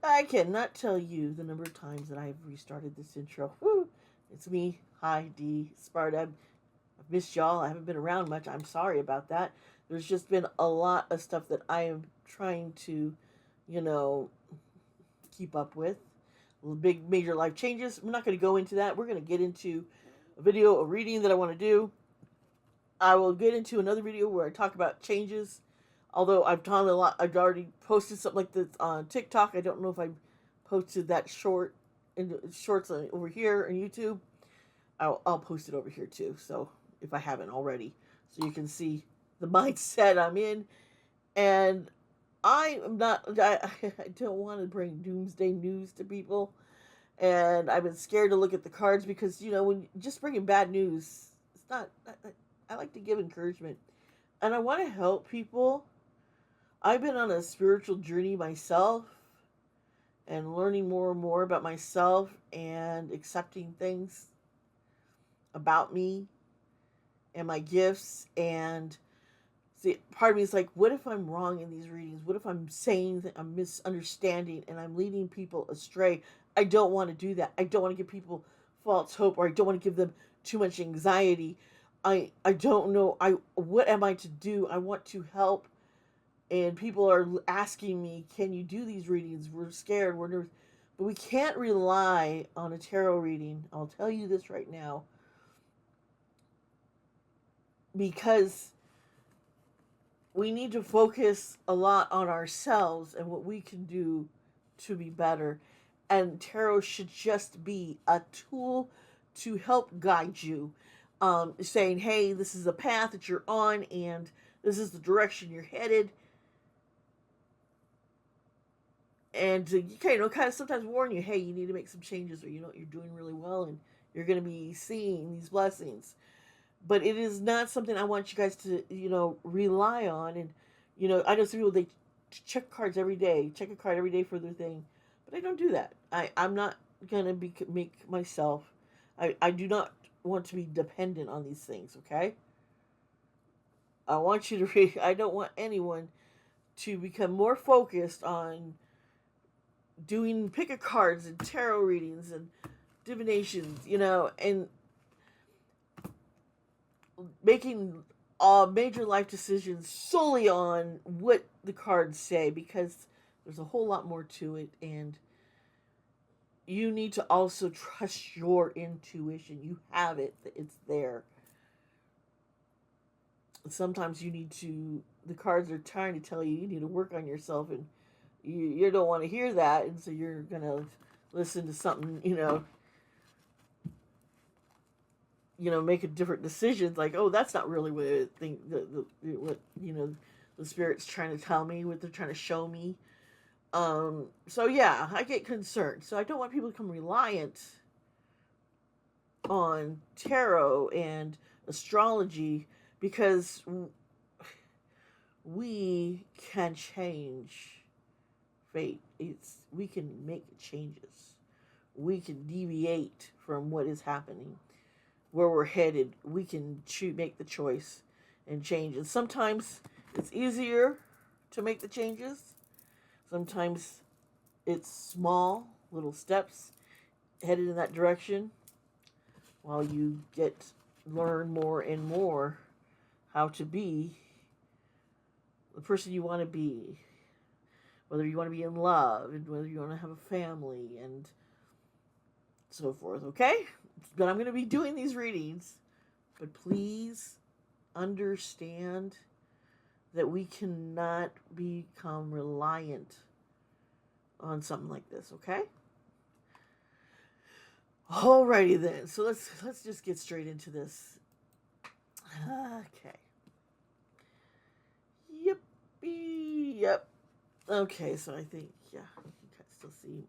I cannot tell you the number of times that I've restarted this intro. Woo! It's me. Hi, Dee. Sparta. I've missed y'all. I haven't been around much. I'm sorry about that. There's just been a lot of stuff that I am trying to, you know, keep up with. Big major life changes. I'm not going to go into that. We're going to get into a reading that I want to do. I will get into another video where I talk about changes. Although I've done a lot, I've already posted something like this on TikTok. I don't know if I posted that in shorts over here on YouTube. I'll post it over here too. So if I haven't already, so you can see the mindset I'm in. And I am not. I don't want to bring doomsday news to people. And I've been scared to look at the cards because when just bringing bad news, it's not. I like to give encouragement, and I want to help people. I've been on a spiritual journey myself and learning more and more about myself and accepting things about me and my gifts. And see, part of me is like, what if I'm wrong in these readings? What if I'm saying that I'm misunderstanding and I'm leading people astray? I don't want to do that. I don't want to give people false hope, or I don't want to give them too much anxiety. I don't know. What am I to do? I want to help. And people are asking me, can you do these readings? We're scared. We're nervous. But we can't rely on a tarot reading. I'll tell you this right now. Because we need to focus a lot on ourselves and what we can do to be better. And tarot should just be a tool to help guide you. Saying, hey, this is a path that you're on and this is the direction you're headed. And to kind of sometimes warn you, hey, you need to make some changes, or you're doing really well and you're going to be seeing these blessings. But it is not something I want you guys to rely on. And I know some people, they check cards every day, check a card every day for their thing, but I don't do that. I'm not going to make myself. I do not want to be dependent on these things. Okay. I want you to I don't want anyone to become more focused on doing pick a cards and tarot readings and divinations, and making major life decisions solely on what the cards say, because there's a whole lot more to it, and you need to also trust your intuition. You have it. It's there. Sometimes the cards are trying to tell you need to work on yourself, and you don't want to hear that, and so you're going to listen to something, make a different decisions, like, oh, that's not really what I think what the spirit's trying to tell me, what they're trying to show me. So yeah, I get concerned. So I don't want people to become reliant on tarot and astrology, because we can change fate. We can make changes. We can deviate from what is happening, where we're headed. We can make the choice and change. And sometimes it's easier to make the changes. Sometimes it's small little steps headed in that direction, while you learn more and more how to be the person you want to be, whether you want to be in love, and whether you want to have a family, and so forth. Okay? But I'm going to be doing these readings. But please understand that we cannot become reliant on something like this. Okay? Alrighty then. So let's just get straight into this. Okay. Yippee. Yep. Okay, so I think, yeah, you can still see.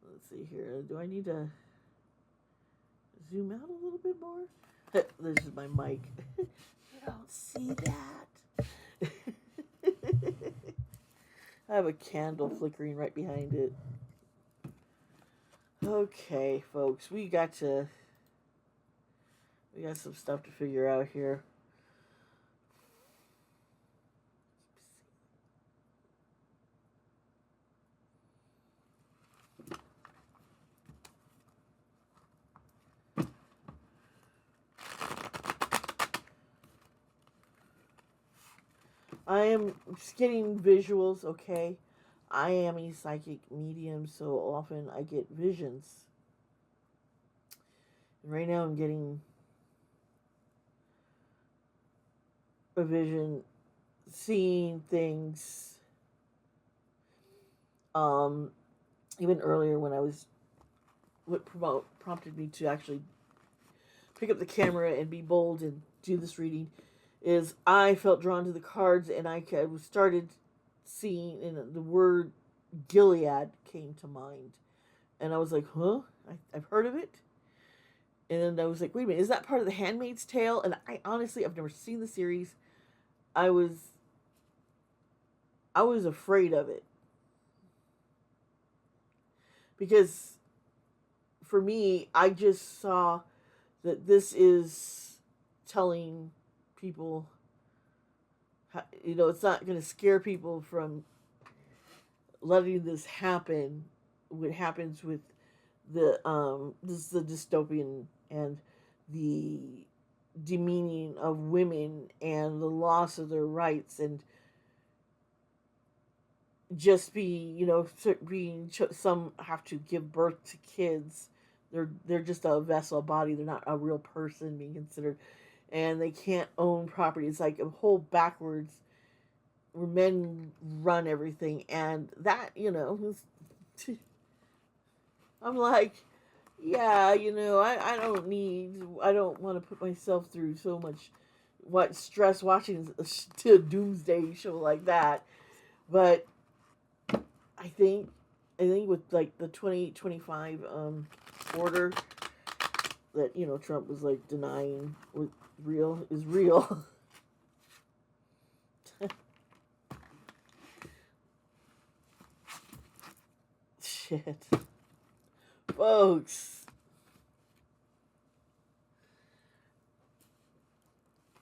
Let's see here. Do I need to zoom out a little bit more? This is my mic. You don't see that. I have a candle flickering right behind it. Okay, folks, we got some stuff to figure out here. I am getting visuals, okay? I am a psychic medium, so often I get visions. And right now I'm getting a vision, seeing things. Even earlier when I was, what prompted me to actually pick up the camera and be bold and do this reading is I felt drawn to the cards, and I started seeing, and the word Gilead came to mind. And I was like, huh? I've heard of it. And then I was like, wait a minute, is that part of The Handmaid's Tale? And I honestly, I've never seen the series. I was afraid of it. Because for me, I just saw that this is telling people, it's not going to scare people from letting this happen. What happens with this is the dystopian and the demeaning of women and the loss of their rights, and just being some have to give birth to kids. They're just a vessel, a body. They're not a real person being considered, and they can't own property. It's like a whole backwards where men run everything, and that I'm like, yeah, I don't want to put myself through so much stress watching a doomsday show like that. But I think with like the 2025 order that Trump was like denying what real is real. Shit. Folks,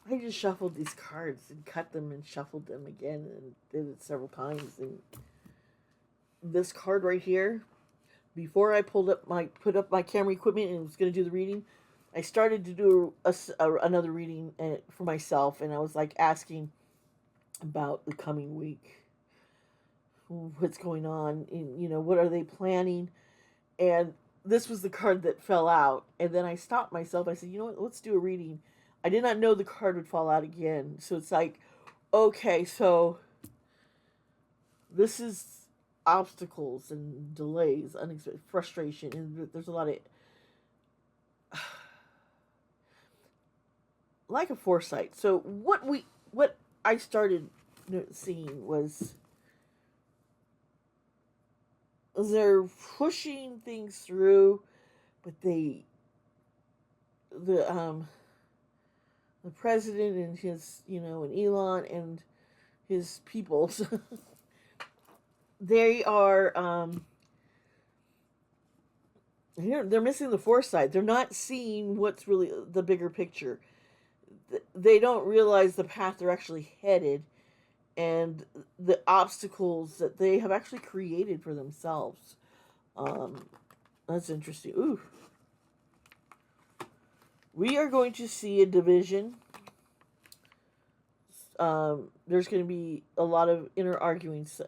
I just shuffled these cards and cut them and shuffled them again and did it several times. And this card right here, before I put up my camera equipment and was going to do the reading, I started to do another reading for myself, and I was like asking about the coming week, what's going on, and what are they planning. And this was the card that fell out. And then I stopped myself. I said, you know what? Let's do a reading. I did not know the card would fall out again. So it's like, okay, so this is obstacles and delays, unexpected frustration. And there's a lot of lack of foresight. So what I started seeing was they're pushing things through, but the president and his and Elon and his peoples they are they're missing the foresight. They're not seeing what's really the bigger picture. They don't realize the path they're actually headed, and the obstacles that they have actually created for themselves. That's interesting. Ooh. We are going to see a division. There's going to be a lot of inner arguings.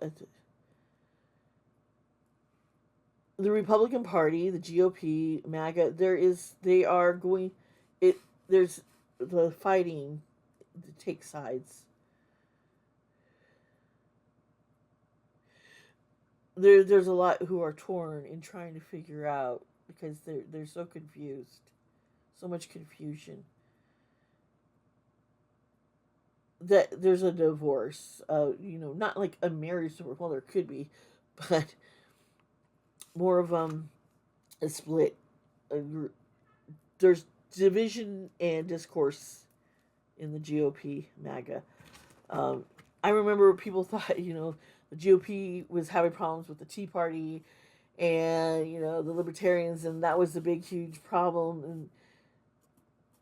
The Republican Party, the GOP, MAGA, there's the fighting to take sides. There's a lot who are torn in trying to figure out, because they're so confused. So much confusion. That there's a divorce, not like a marriage divorce. Well, there could be, but more of a split. There's division and discourse in the GOP, MAGA. I remember people thought, the GOP was having problems with the Tea Party and, the Libertarians, and that was the big, huge problem. And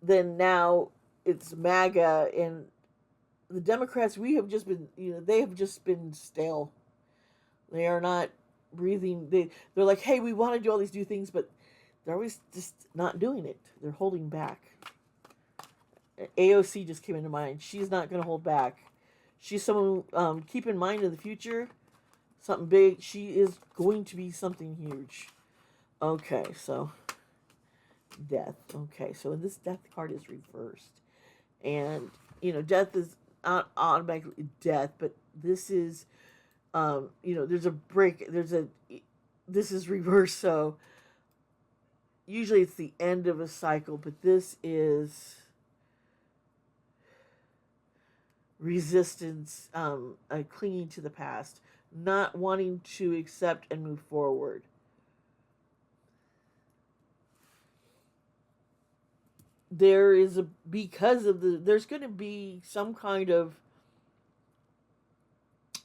then now it's MAGA, and the Democrats, we have just been, they have just been stale. They are not breathing. They're like, hey, we want to do all these new things, but they're always just not doing it. They're holding back. AOC just came into mind. She's not going to hold back. She's someone, keep in mind in the future, something big. She is going to be something huge. Okay, so death. Okay, so this death card is reversed. And, death is not automatically death, but this is, there's a break. This is reversed, so usually it's the end of a cycle, but this is resistance, clinging to the past, not wanting to accept and move forward. There's going to be some kind of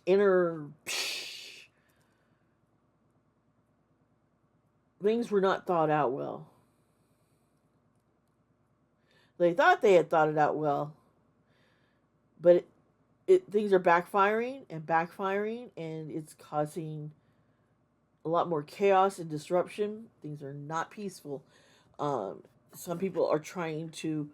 inner things were not thought out well. They thought they had thought it out well, but things are backfiring, and it's causing a lot more chaos and disruption. Things are not peaceful. Some people are trying to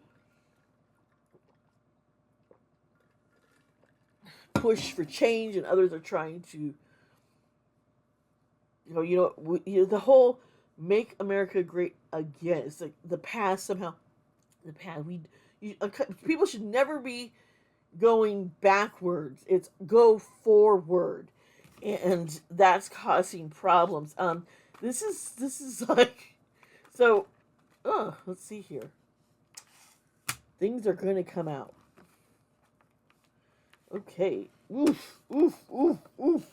push for change, and others are trying to, the whole "Make America Great Again." It's like the past somehow. The past. People should never be going backwards. It's go forward, and that's causing problems. This is like, so. Let's see here. Things are going to come out. Okay. Oof, oof, oof, oof.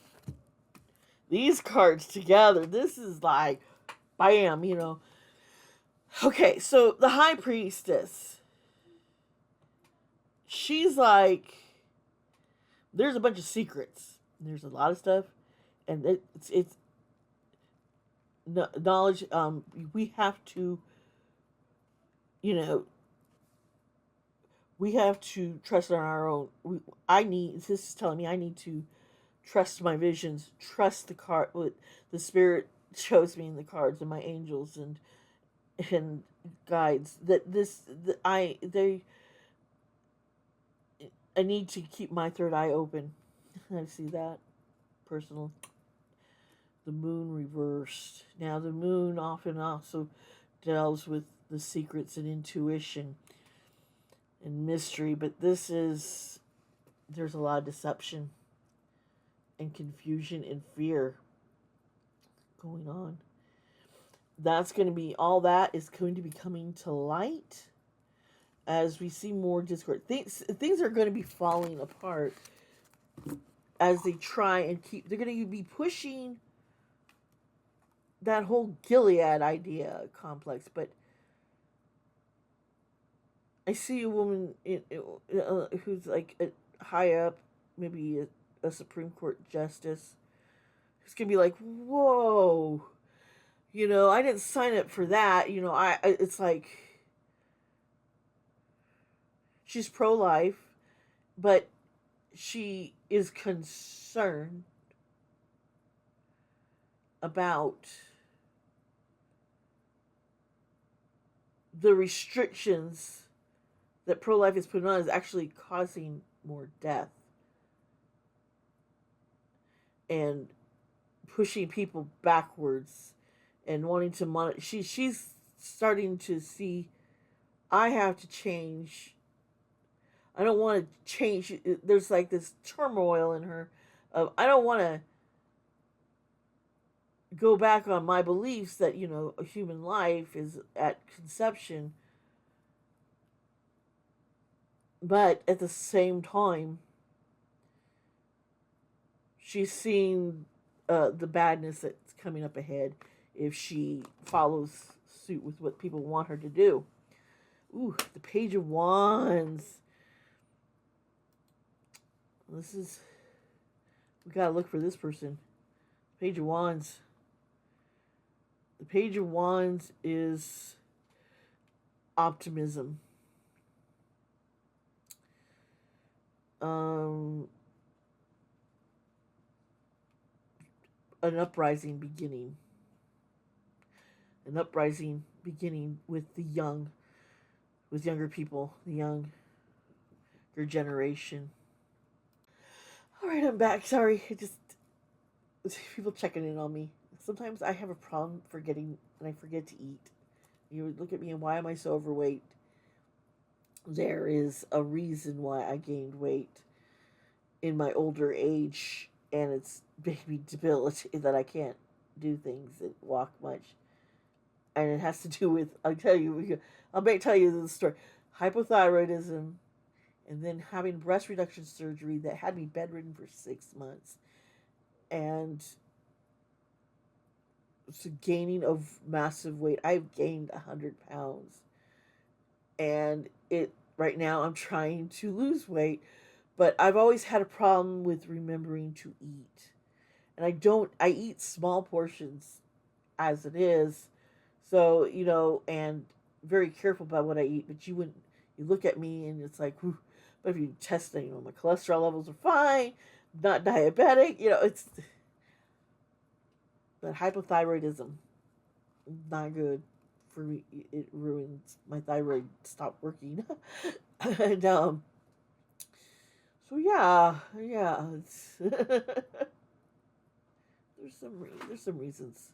These cards together. This is like, bam, Okay, so the High Priestess. She's like, there's a bunch of secrets. There's a lot of stuff. And it's knowledge. We have to, we have to trust on our own. This is telling me I need to trust my visions, trust the card, what the spirit shows me in the cards, and my angels and guides. I need to keep my third eye open. I see that. Personal. The moon reversed. Now the moon often also deals with the secrets and intuition and mystery, but there's a lot of deception and confusion and fear going on. All that is going to be coming to light as we see more discord. Things are going to be falling apart as they try and they're going to be pushing that whole Gilead idea complex, but I see a woman who's like high up, maybe a Supreme Court justice, who's gonna be like, "Whoa, I didn't sign up for that." It's like she's pro-life, but she is concerned about the restrictions that pro-life is putting on is actually causing more death and pushing people backwards and wanting to monitor. She's starting to see, I have to change. I don't want to change. There's like this turmoil in her of, I don't want to go back on my beliefs that, a human life is at conception. But at the same time, she's seeing the badness that's coming up ahead if she follows suit with what people want her to do. Ooh, the Page of Wands. We gotta look for this person. Page of Wands. The Page of Wands is optimism. An uprising beginning. An uprising beginning with the young, with younger people, the younger generation. All right, I'm back. Sorry, people checking in on me. Sometimes I have a problem forgetting, and I forget to eat. You look at me, and why am I so overweight? There is a reason why I gained weight in my older age, and it's made me debilitated that I can't do things and walk much. And it has to do with, I may tell you the story, hypothyroidism, and then having breast reduction surgery that had me bedridden for 6 months, and so gaining of massive weight. I've gained 100 pounds, and it right now I'm trying to lose weight, but I've always had a problem with remembering to eat, and I eat small portions as it is, so and very careful about what I eat. But you look at me and it's like, whew, but if you test, my cholesterol levels are fine, not diabetic, it's but hypothyroidism, not good for me. It ruins my thyroid. Stop working, and so yeah. There's some reasons,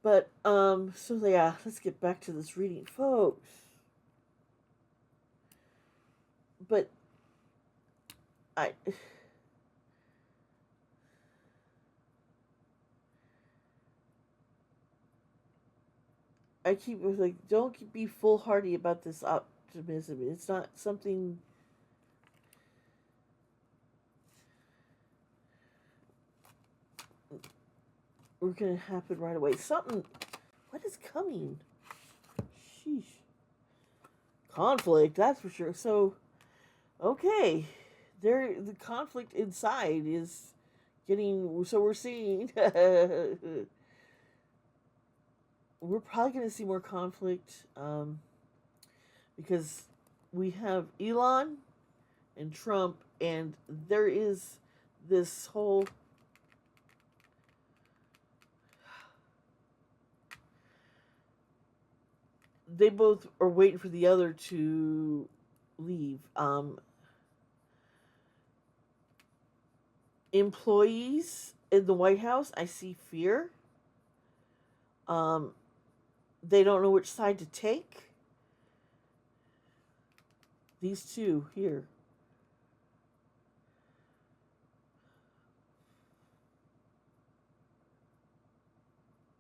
but so yeah. Let's get back to this reading, folks. But I. I keep like, don't be foolhardy about this optimism. It's not something we're gonna happen right away. What is coming? Sheesh. Conflict, that's for sure. So, okay, the conflict inside is getting. So we're seeing. We're probably gonna see more conflict, because we have Elon and Trump, and there is this whole they both are waiting for the other to leave. Employees in the White House, I see fear. Um, they don't know which side to take. These two here.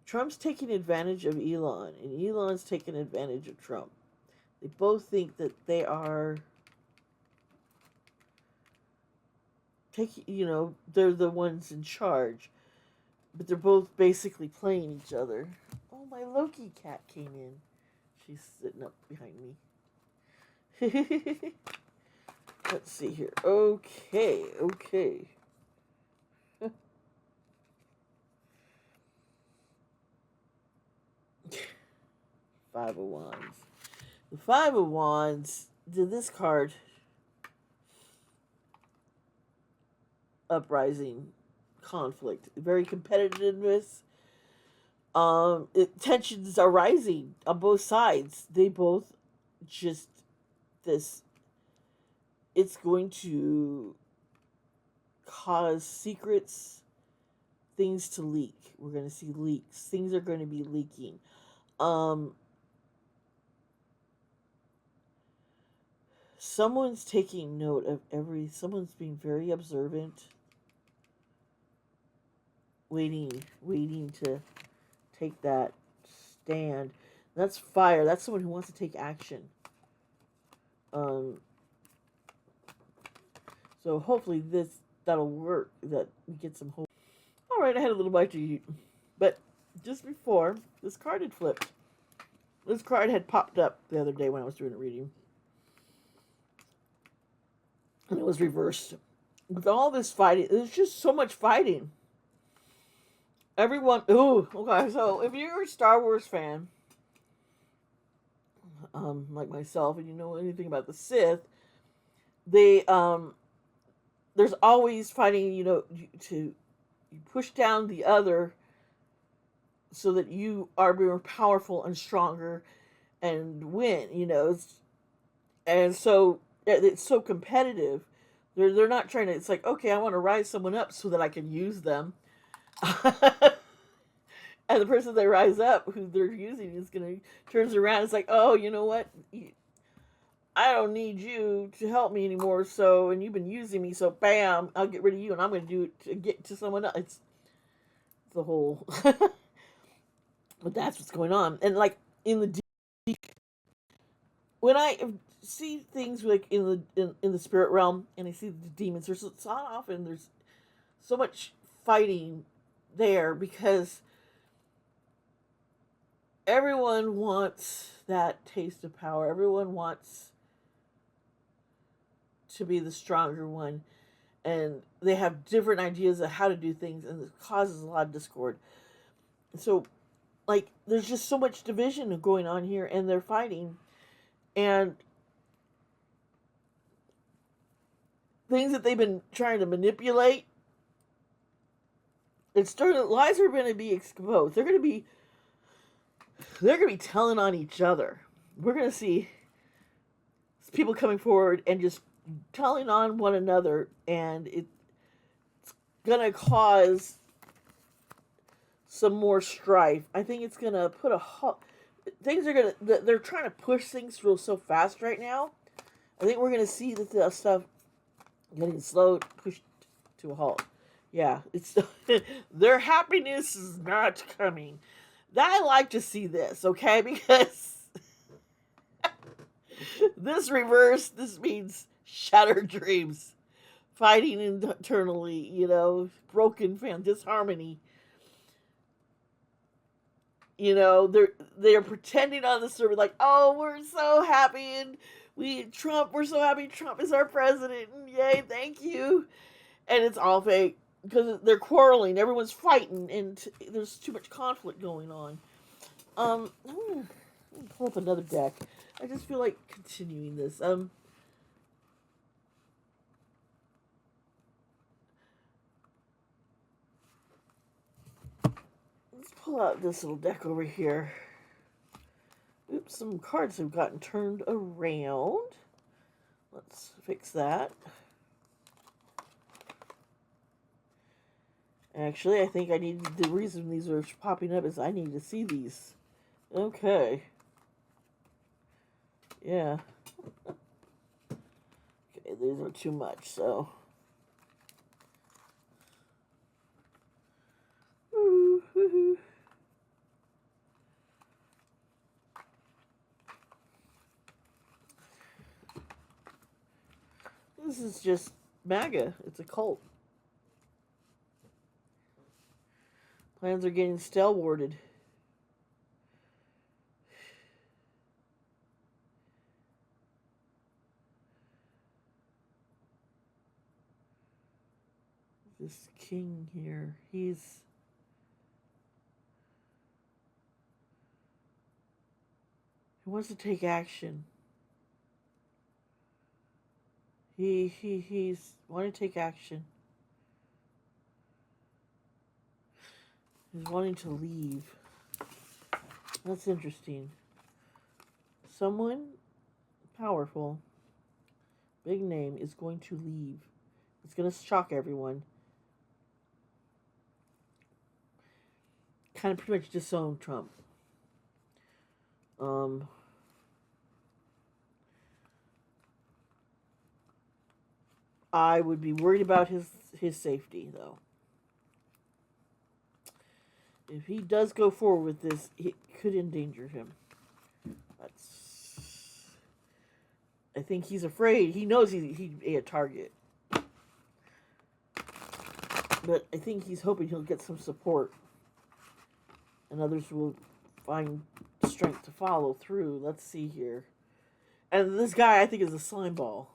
Trump's taking advantage of Elon, and Elon's taking advantage of Trump. They both think that they are they're the ones in charge, but they're both basically playing each other. Oh, my Loki cat came in. She's sitting up behind me. Let's see here. Okay. 5 of Wands. The 5 of Wands, this card, uprising, conflict, very competitiveness. Tensions are rising on both sides. They both just this. It's going to cause secrets, things to leak. We're going to see leaks. Things are going to be leaking. Someone's taking note of someone's being very observant, waiting to take that stand. That's fire. That's someone who wants to take action. So hopefully that'll work, that we get some hope. Alright, I had a little bite to eat. But just before, this card had flipped. This card had popped up the other day when I was doing a reading. And it was reversed. With all this fighting, there's just so much fighting. Everyone, okay, so if you're a Star Wars fan, like myself, and you know anything about the Sith, they, there's always fighting, to push down the other so that you are more powerful and stronger and win, and so it's so competitive. They're not trying to. It's like, okay, I want to rise someone up so that I can use them. And the person they rise up, who they're using, is gonna turns around. It's like, oh, you know what? I don't need you to help me anymore. So, and you've been using me. So, bam, I'll get rid of you, and I'm gonna do it to get to someone else. It's the whole. But that's what's going on, and like in the when I see things like in the spirit realm, and I see the demons, there's so often there's so much fighting there because everyone wants that taste of power. Everyone wants to be the stronger one, and they have different ideas of how to do things, and it causes a lot of discord. So, like, there's just so much division going on here, and they're fighting, and things that they've been trying to manipulate. Lies are going to be exposed. They're going to be telling on each other. We're going to see people coming forward and just telling on one another, and it's going to cause some more strife. I think it's going to put a things are going to, they're trying to push things through so fast right now. I think we're going to see that the stuff getting slowed, pushed to a halt. Yeah, it's their happiness is not coming. I like to see this, okay? Because this means shattered dreams, fighting internally, broken family, disharmony. They're pretending on the server like, oh, we're so happy, and we're so happy Trump is our president, and yay, thank you. And it's all fake because they're quarreling, everyone's fighting, and there's too much conflict going on. I'm gonna pull up another deck. I just feel like continuing this. Let's pull out this little deck over here. Oops, some cards have gotten turned around. Let's fix that. Actually, I think the reason these are popping up is I need to see these. Okay. Yeah. Okay, these are too much, so. This is just MAGA. It's a cult. Plans are getting stalwarted. This king here, he wants to take action. He's wanting to take action. He's wanting to leave. That's interesting. Someone powerful, big name, is going to leave. It's going to shock everyone. Kind of pretty much disown Trump. I would be worried about his safety, though. If he does go forward with this, it could endanger him. I think he's afraid. He knows he'd be a target. But I think he's hoping he'll get some support. And others will find strength to follow through. Let's see here. And this guy, I think, is a slime ball.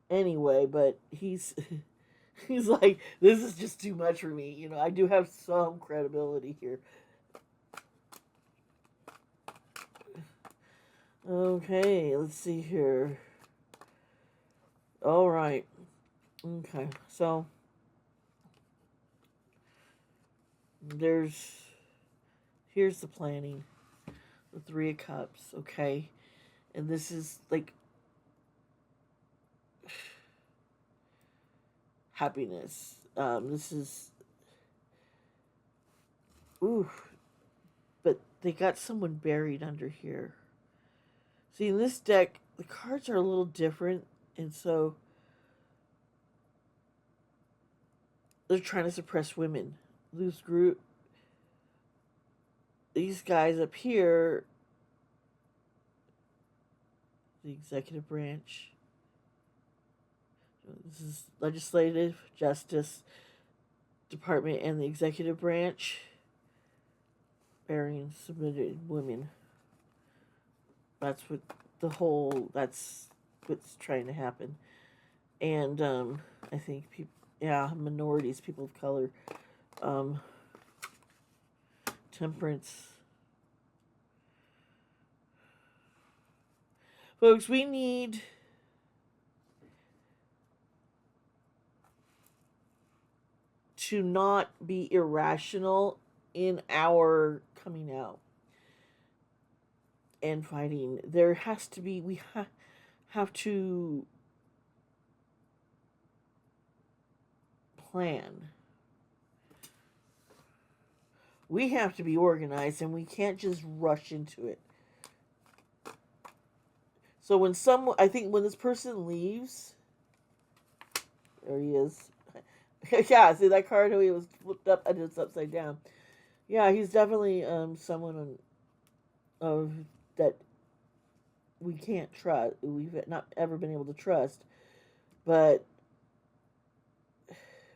Anyway, but he's like, this is just too much for me. I do have some credibility here. Okay, let's see here. All right. Okay, so here's the planning. The Three of Cups, okay? And this is like, happiness. This is, ooh, but they got someone buried under here. See, in this deck, the cards are a little different, and so they're trying to suppress women. Loose group. These guys up here, the executive branch. This is legislative, justice department, and the executive branch. Burying submitted women. That's what that's what's trying to happen. And I think people, yeah, minorities, people of color, temperance. Folks, we need to not be irrational in our coming out and fighting. There has to be, we have to plan. We have to be organized, and we can't just rush into it. So when I think when this person leaves, there he is. Yeah, see that card how he was flipped up and it's upside down. Yeah, he's definitely someone that we can't trust. We've not ever been able to trust, but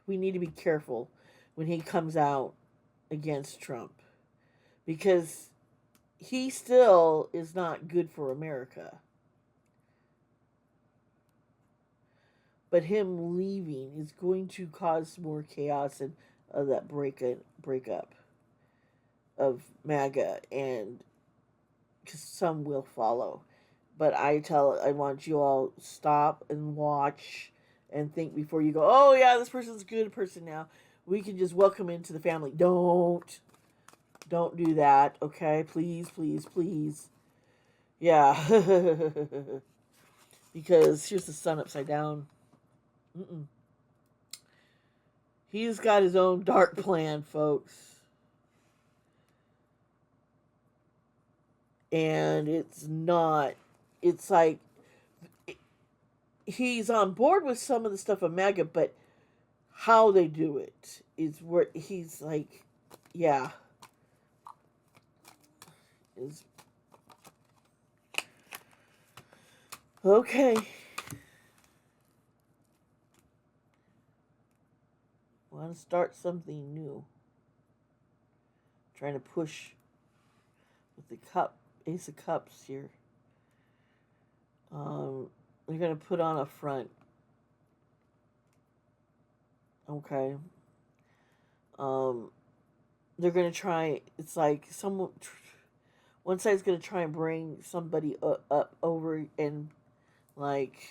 we need to be careful when he comes out against Trump, because he still is not good for America. But him leaving is going to cause more chaos and that breakup of MAGA, and because some will follow. But I want you all stop and watch and think before you go, oh yeah, this person's a good person now. We can just welcome into the family. Don't do that, okay? Please, please, please. Yeah. Because here's the sun upside down. He's got his own dark plan, folks. And it's like he's on board with some of the stuff of MAGA, but how they do it is where he's like, yeah. Okay. Want to start something new. Trying to push with the Ace of Cups here. They're going to put on a front. Okay. They're going to try, it's like one side's going to try and bring somebody up over and like,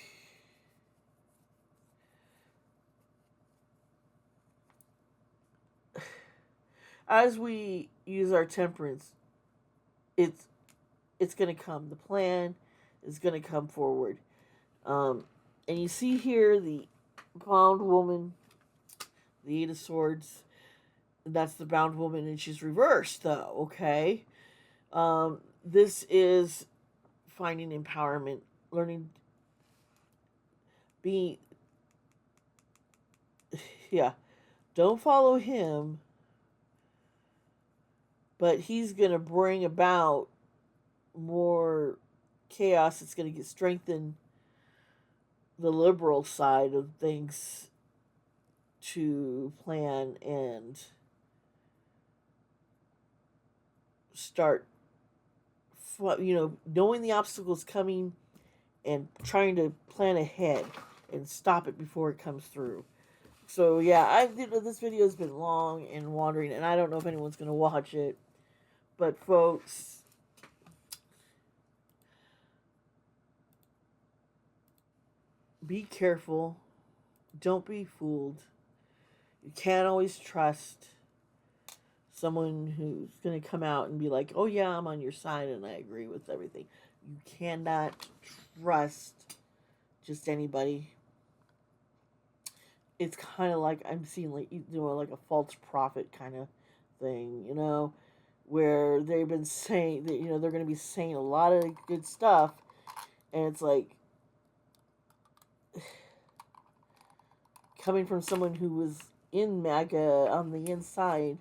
as we use our temperance, it's going to come. The plan is going to come forward. And you see here the bound woman, the Eight of Swords. That's the bound woman, and she's reversed, though, okay? This is finding empowerment, learning, yeah, don't follow him, but he's going to bring about more chaos. It's going to strengthen the liberal side of things to plan and start, knowing the obstacles coming and trying to plan ahead and stop it before it comes through. So yeah, this video has been long and wandering, and I don't know if anyone's going to watch it. But folks, be careful. Don't be fooled. You can't always trust someone who's going to come out and be like, oh yeah, I'm on your side and I agree with everything. You cannot trust just anybody. it's kind of like I'm seeing like like a false prophet kind of thing, where they've been saying that they're going to be saying a lot of good stuff, and it's like coming from someone who was in MAGA on the inside,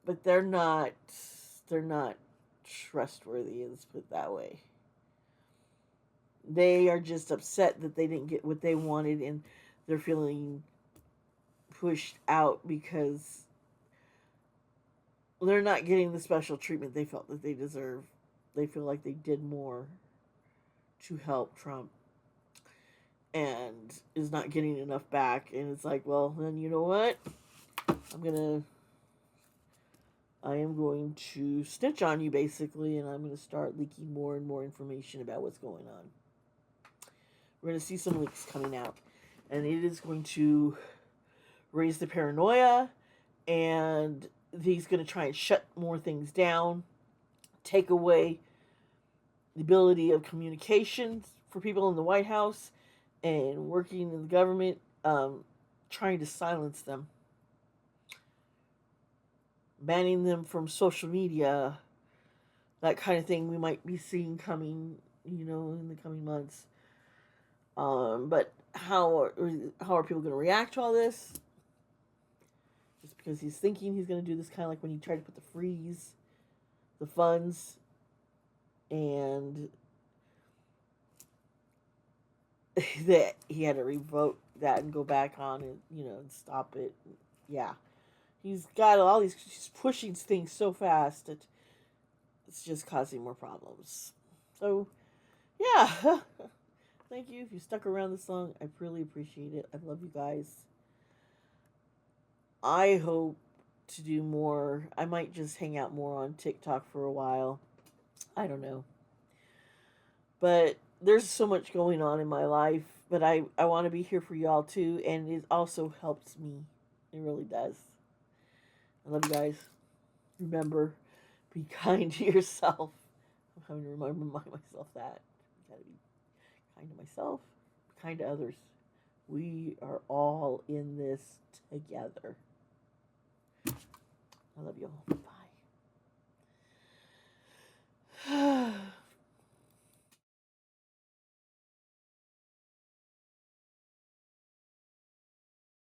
but they're not trustworthy. Let's put it that way. They are just upset that they didn't get what they wanted, and they're feeling pushed out because they're not getting the special treatment they felt that they deserve. They feel like they did more to help Trump and is not getting enough back. And it's like, well, then you know what? I am going to snitch on you, basically, and I'm going to start leaking more and more information about what's going on. We're going to see some leaks coming out, and it is going to raise the paranoia, and he's going to try and shut more things down, take away the ability of communication for people in the White House and working in the government, trying to silence them, banning them from social media, that kind of thing we might be seeing coming, in the coming months. But how are people going to react to all this? Just because he's thinking he's going to do this, kind of like when he tried to put the funds, and that he had to revoke that and go back on and and stop it. Yeah, he's got he's pushing things so fast that it's just causing more problems. So yeah. Thank you if you stuck around this long. I really appreciate it. I love you guys. I hope to do more. I might just hang out more on TikTok for a while. I don't know. But there's so much going on in my life. But I want to be here for y'all too. And it also helps me. It really does. I love you guys. Remember, be kind to yourself. I'm having to remind myself that. I gotta be kind to myself, be kind to others. We are all in this together. I love you all. Bye.